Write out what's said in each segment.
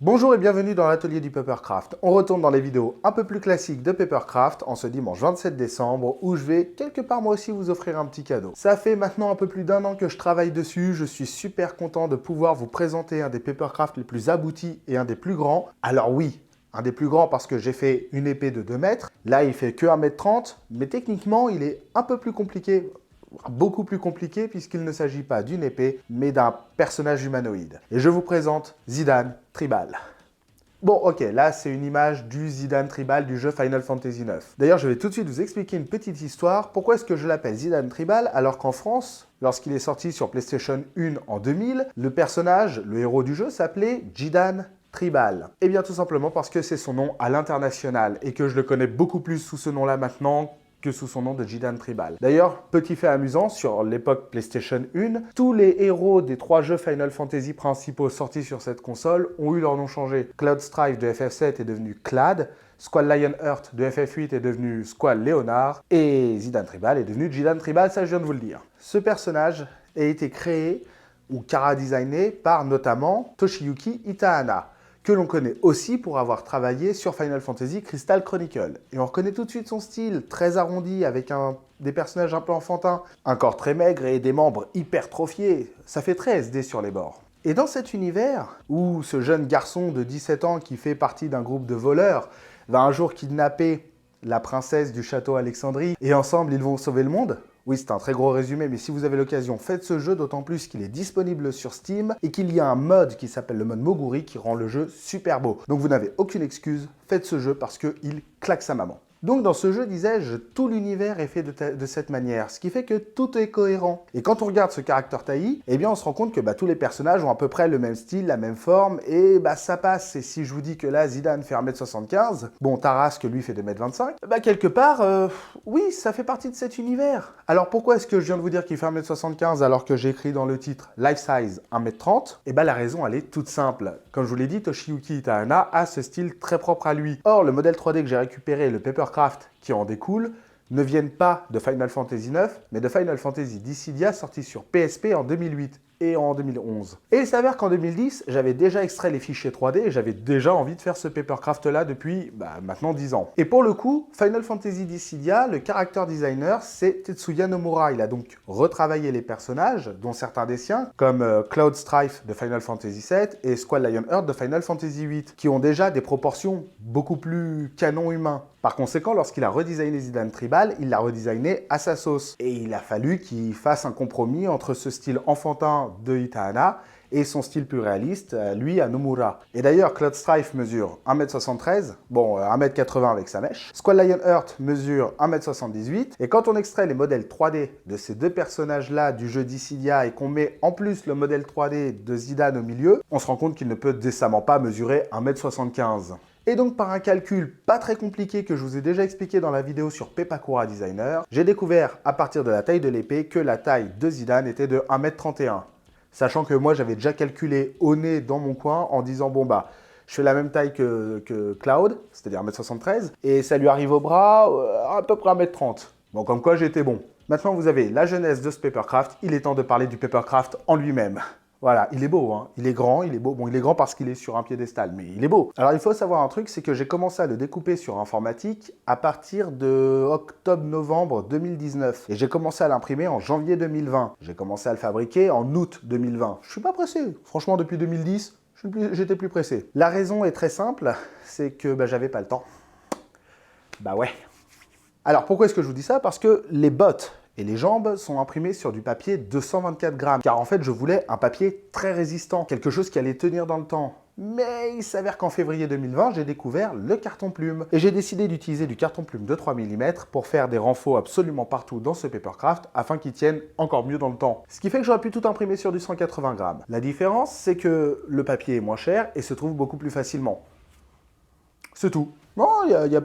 Bonjour et bienvenue dans l'atelier du Papercraft. On retourne dans les vidéos un peu plus classiques de Papercraft en ce dimanche 27 décembre où je vais quelque part moi aussi vous offrir un petit cadeau. Ça fait maintenant un peu plus d'1 an que je travaille dessus, je suis super content de pouvoir vous présenter un des Papercraft les plus aboutis et un des plus grands. Alors oui, un des plus grands parce que j'ai fait une épée de 2 mètres, là il fait que 1,30 m, mais techniquement il est un peu plus compliqué. Beaucoup plus compliqué puisqu'il ne s'agit pas d'une épée, mais d'un personnage humanoïde. Et je vous présente Zidane Tribal. Bon, ok, là c'est une image du Zidane Tribal du jeu Final Fantasy IX. D'ailleurs, je vais tout de suite vous expliquer une petite histoire. Pourquoi est-ce que je l'appelle Zidane Tribal alors qu'en France, lorsqu'il est sorti sur PlayStation 1 en 2000, le personnage, le héros du jeu, s'appelait Zidane Tribal. Eh bien tout simplement parce que c'est son nom à l'international et que je le connais beaucoup plus sous ce nom-là maintenant que sous son nom de Zidane Tribal. D'ailleurs, petit fait amusant, sur l'époque PlayStation 1, tous les héros des 3 jeux Final Fantasy principaux sortis sur cette console ont eu leur nom changé. Cloud Strife de FF7 est devenu Clad, Squall Lionheart de FF8 est devenu Squall Leonard, et Zidane Tribal est devenu Zidane Tribal, ça je viens de vous le dire. Ce personnage a été créé ou chara-designé par notamment Toshiyuki Itahana, que l'on connaît aussi pour avoir travaillé sur Final Fantasy Crystal Chronicle. Et on reconnaît tout de suite son style, très arrondi, avec des personnages un peu enfantins, un corps très maigre et des membres hypertrophiés. Ça fait très SD sur les bords. Et dans cet univers, où ce jeune garçon de 17 ans qui fait partie d'un groupe de voleurs va un jour kidnapper la princesse du château Alexandrie, et ensemble ils vont sauver le monde. Oui, c'est un très gros résumé, mais si vous avez l'occasion, faites ce jeu, d'autant plus qu'il est disponible sur Steam et qu'il y a un mode qui s'appelle le mode Moguri qui rend le jeu super beau. Donc vous n'avez aucune excuse, faites ce jeu parce qu'il claque sa maman. Donc dans ce jeu, disais-je, tout l'univers est fait de cette manière, ce qui fait que tout est cohérent. Et quand on regarde ce caractère taillis, eh bien on se rend compte que tous les personnages ont à peu près le même style, la même forme, et ça passe. Et si je vous dis que là, Zidane fait 1,75 m, bon, Tarasque, lui, fait 2,25 m, quelque part, oui, ça fait partie de cet univers. Alors pourquoi est-ce que je viens de vous dire qu'il fait 1,75 m alors que j'ai écrit dans le titre Life Size 1,30 m? Eh bien la raison, elle est toute simple. Comme je vous l'ai dit, Toshiyuki Itahana a ce style très propre à lui. Or, le modèle 3D que j'ai récupéré, le Papercraft qui en découle, ne viennent pas de Final Fantasy IX, mais de Final Fantasy Dissidia sorti sur PSP en 2008 et en 2011. Et il s'avère qu'en 2010, j'avais déjà extrait les fichiers 3D et j'avais déjà envie de faire ce Papercraft-là depuis maintenant 10 ans. Et pour le coup, Final Fantasy Dissidia, le character designer, c'est Tetsuya Nomura. Il a donc retravaillé les personnages, dont certains des siens, comme Cloud Strife de Final Fantasy VII et Squall Lionheart de Final Fantasy VIII, qui ont déjà des proportions beaucoup plus canon humain. Par conséquent, lorsqu'il a redesigné Zidane Tribal, il l'a redesigné à sa sauce. Et il a fallu qu'il fasse un compromis entre ce style enfantin de Itahana et son style plus réaliste, lui, à Nomura. Et d'ailleurs, Cloud Strife mesure 1,73 m, bon, 1,80 m avec sa mèche. Squall Lionheart mesure 1,78 m. Et quand on extrait les modèles 3D de ces deux personnages-là du jeu Dissidia et qu'on met en plus le modèle 3D de Zidane au milieu, on se rend compte qu'il ne peut décemment pas mesurer 1,75 m. Et donc par un calcul pas très compliqué que je vous ai déjà expliqué dans la vidéo sur Pepakura Designer, j'ai découvert à partir de la taille de l'épée que la taille de Zidane était de 1,31 m. Sachant que moi j'avais déjà calculé au nez dans mon coin en disant bon je fais la même taille que Cloud, c'est-à-dire 1,73 m, et ça lui arrive au bras à peu près 1,30 m. Bon, comme quoi j'étais bon. Maintenant vous avez la jeunesse de ce Papercraft, il est temps de parler du Papercraft en lui-même. Voilà, il est beau, hein. Il est grand, il est beau. Bon, il est grand parce qu'il est sur un piédestal, mais il est beau. Alors, il faut savoir un truc, c'est que j'ai commencé à le découper sur informatique à partir de octobre-novembre 2019. Et j'ai commencé à l'imprimer en janvier 2020. J'ai commencé à le fabriquer en août 2020. Je suis pas pressé. Franchement, depuis 2010, j'étais plus pressé. La raison est très simple, c'est que j'avais pas le temps. Bah ouais. Alors, pourquoi est-ce que je vous dis ça? Parce que les bottes et les jambes sont imprimées sur du papier 224 grammes. Car en fait, je voulais un papier très résistant, quelque chose qui allait tenir dans le temps. Mais il s'avère qu'en février 2020, j'ai découvert le carton plume. Et j'ai décidé d'utiliser du carton plume de 3 mm pour faire des renforts absolument partout dans ce Papercraft afin qu'il tienne encore mieux dans le temps. Ce qui fait que j'aurais pu tout imprimer sur du 180 grammes. La différence, c'est que le papier est moins cher et se trouve beaucoup plus facilement. C'est tout. Non, il y a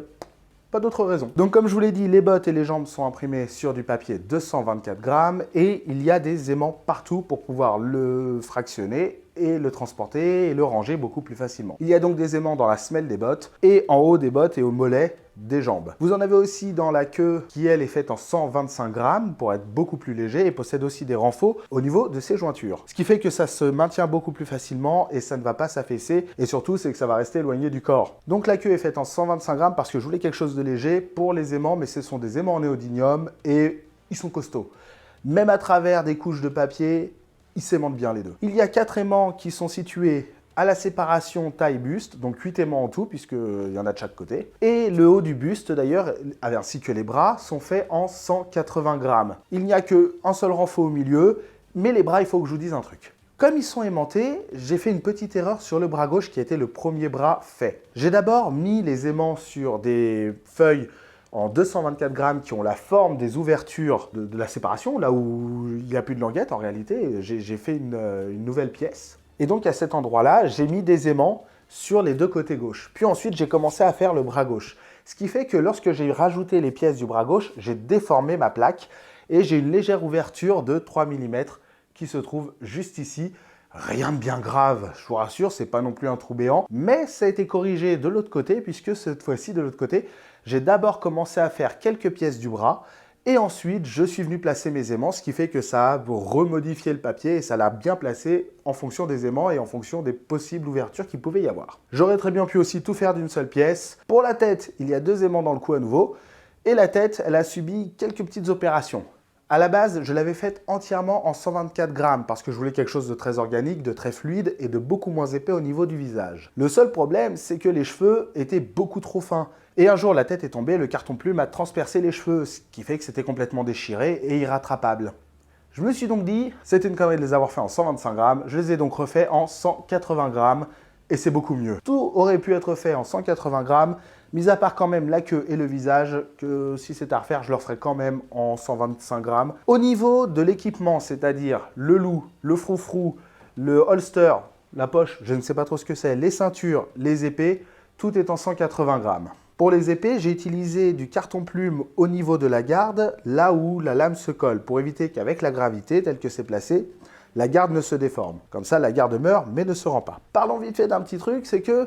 pas d'autre raison. Donc comme je vous l'ai dit, les bottes et les jambes sont imprimées sur du papier 224 grammes et il y a des aimants partout pour pouvoir le fractionner et le transporter et le ranger beaucoup plus facilement. Il y a donc des aimants dans la semelle des bottes et en haut des bottes et au mollet des jambes. Vous en avez aussi dans la queue qui elle est faite en 125 grammes pour être beaucoup plus léger et possède aussi des renforts au niveau de ses jointures. Ce qui fait que ça se maintient beaucoup plus facilement et ça ne va pas s'affaisser et surtout c'est que ça va rester éloigné du corps. Donc la queue est faite en 125 grammes parce que je voulais quelque chose de léger pour les aimants, mais ce sont des aimants en néodymium et ils sont costauds. Même à travers des couches de papier, ils s'aimantent bien les deux. Il y a 4 aimants qui sont situés à la séparation taille-buste, donc 8 aimants en tout, puisqu'il y en a de chaque côté. Et le haut du buste, d'ailleurs, ainsi que les bras, sont faits en 180 grammes. Il n'y a qu'un seul renfort au milieu, mais les bras, il faut que je vous dise un truc. Comme ils sont aimantés, j'ai fait une petite erreur sur le bras gauche qui était le premier bras fait. J'ai d'abord mis les aimants sur des feuilles en 224 grammes qui ont la forme des ouvertures de la séparation, là où il n'y a plus de languette en réalité. J'ai fait une nouvelle pièce. Et donc à cet endroit-là, j'ai mis des aimants sur les deux côtés gauche. Puis ensuite, j'ai commencé à faire le bras gauche. Ce qui fait que lorsque j'ai rajouté les pièces du bras gauche, j'ai déformé ma plaque et j'ai une légère ouverture de 3 mm qui se trouve juste ici. Rien de bien grave, je vous rassure, c'est pas non plus un trou béant, mais ça a été corrigé de l'autre côté puisque cette fois-ci, de l'autre côté, j'ai d'abord commencé à faire quelques pièces du bras et ensuite, je suis venu placer mes aimants, ce qui fait que ça a remodifié le papier et ça l'a bien placé en fonction des aimants et en fonction des possibles ouvertures qu'il pouvait y avoir. J'aurais très bien pu aussi tout faire d'une seule pièce. Pour la tête, il y a 2 aimants dans le cou à nouveau et la tête, elle a subi quelques petites opérations. À la base, je l'avais faite entièrement en 124 grammes parce que je voulais quelque chose de très organique, de très fluide et de beaucoup moins épais au niveau du visage. Le seul problème, c'est que les cheveux étaient beaucoup trop fins. Et un jour, la tête est tombée, le carton-plume a transpercé les cheveux, ce qui fait que c'était complètement déchiré et irrattrapable. Je me suis donc dit, c'était une connerie de les avoir fait en 125 grammes, je les ai donc refaits en 180 grammes et c'est beaucoup mieux. Tout aurait pu être fait en 180 grammes, mis à part quand même la queue et le visage, que si c'était à refaire, je le referais quand même en 125 grammes. Au niveau de l'équipement, c'est-à-dire le loup, le froufrou, le holster, la poche, je ne sais pas trop ce que c'est, les ceintures, les épées, tout est en 180 grammes. Pour les épées, j'ai utilisé du carton-plume au niveau de la garde, là où la lame se colle, pour éviter qu'avec la gravité, telle que c'est placé, la garde ne se déforme. Comme ça, la garde meurt, mais ne se rend pas. Parlons vite fait d'un petit truc, c'est que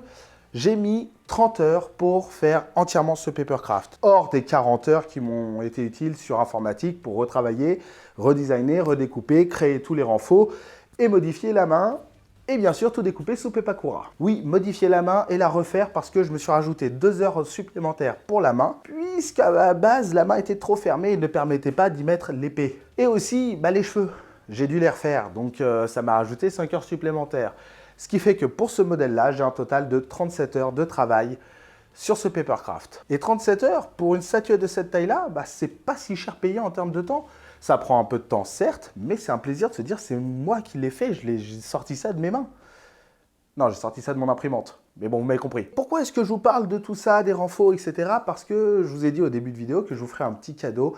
j'ai mis 30 heures pour faire entièrement ce papercraft. Hors des 40 heures qui m'ont été utiles sur informatique pour retravailler, redesigner, redécouper, créer tous les renforts et modifier la main. Et bien sûr, tout découper sous Pepakura. Oui, modifier la main et la refaire parce que je me suis rajouté 2 heures supplémentaires pour la main, puisqu'à la base, la main était trop fermée et ne permettait pas d'y mettre l'épée. Et aussi, les cheveux. J'ai dû les refaire, donc ça m'a rajouté 5 heures supplémentaires. Ce qui fait que pour ce modèle-là, j'ai un total de 37 heures de travail sur ce papercraft. Et 37 heures, pour une statuette de cette taille-là, c'est pas si cher payé en termes de temps. Ça prend un peu de temps, certes, mais c'est un plaisir de se dire c'est moi qui l'ai fait, j'ai sorti ça de mes mains. Non, j'ai sorti ça de mon imprimante. Mais bon, vous m'avez compris. Pourquoi est-ce que je vous parle de tout ça, des renforts, etc. Parce que je vous ai dit au début de vidéo que je vous ferai un petit cadeau.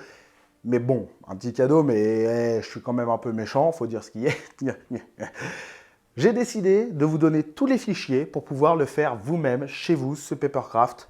Mais bon, un petit cadeau, mais je suis quand même un peu méchant, faut dire ce qui est. J'ai décidé de vous donner tous les fichiers pour pouvoir le faire vous-même, chez vous, ce papercraft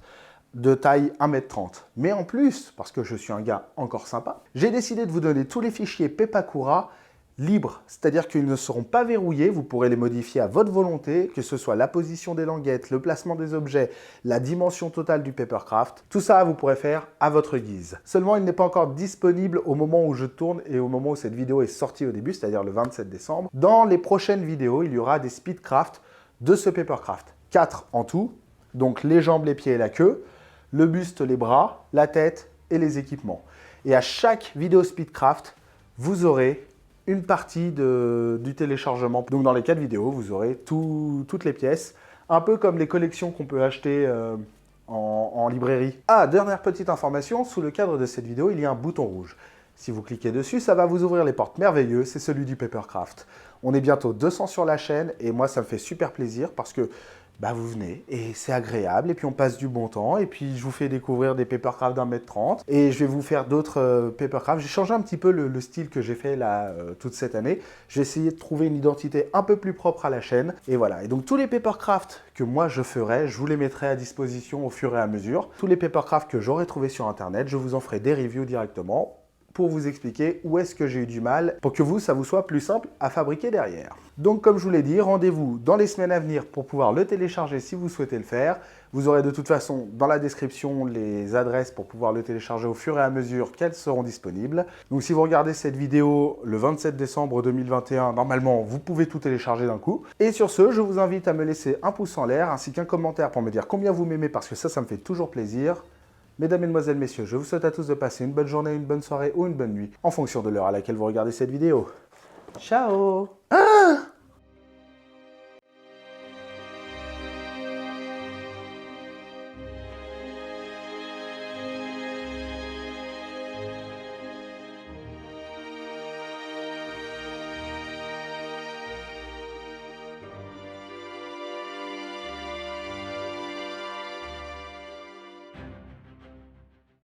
de taille 1,30 m. Mais en plus, parce que je suis un gars encore sympa, j'ai décidé de vous donner tous les fichiers Pepakura libres, c'est-à-dire qu'ils ne seront pas verrouillés, vous pourrez les modifier à votre volonté, que ce soit la position des languettes, le placement des objets, la dimension totale du papercraft, tout ça vous pourrez faire à votre guise. Seulement, il n'est pas encore disponible au moment où je tourne et au moment où cette vidéo est sortie au début, c'est-à-dire le 27 décembre. Dans les prochaines vidéos, il y aura des speedcraft de ce papercraft. 4 en tout, donc les jambes, les pieds et la queue, le buste, les bras, la tête et les équipements. Et à chaque vidéo speedcraft, vous aurez une partie du téléchargement. Donc dans les 4 vidéos, vous aurez toutes les pièces, un peu comme les collections qu'on peut acheter en librairie. Ah, dernière petite information, sous le cadre de cette vidéo, il y a un bouton rouge. Si vous cliquez dessus, ça va vous ouvrir les portes merveilleuses, c'est celui du papercraft. On est bientôt 200 sur la chaîne et moi ça me fait super plaisir parce que vous venez et c'est agréable et puis on passe du bon temps et puis je vous fais découvrir des papercraft d'1,30 m et je vais vous faire d'autres papercraft. J'ai changé un petit peu le style que j'ai fait là toute cette année. J'ai essayé de trouver une identité un peu plus propre à la chaîne et voilà. Et donc tous les papercraft que moi je ferai, je vous les mettrai à disposition au fur et à mesure. Tous les papercraft que j'aurai trouvé sur internet, je vous en ferai des reviews directement. pour vous expliquer où est-ce que j'ai eu du mal pour que vous, ça vous soit plus simple à fabriquer derrière. Donc comme je vous l'ai dit, rendez-vous dans les semaines à venir pour pouvoir le télécharger si vous souhaitez le faire. Vous aurez de toute façon dans la description les adresses pour pouvoir le télécharger au fur et à mesure qu'elles seront disponibles. Donc si vous regardez cette vidéo le 27 décembre 2021, normalement vous pouvez tout télécharger d'un coup. Et sur ce, je vous invite à me laisser un pouce en l'air ainsi qu'un commentaire pour me dire combien vous m'aimez parce que ça me fait toujours plaisir. Mesdames, Mesdemoiselles, Messieurs, je vous souhaite à tous de passer une bonne journée, une bonne soirée ou une bonne nuit en fonction de l'heure à laquelle vous regardez cette vidéo. Ciao!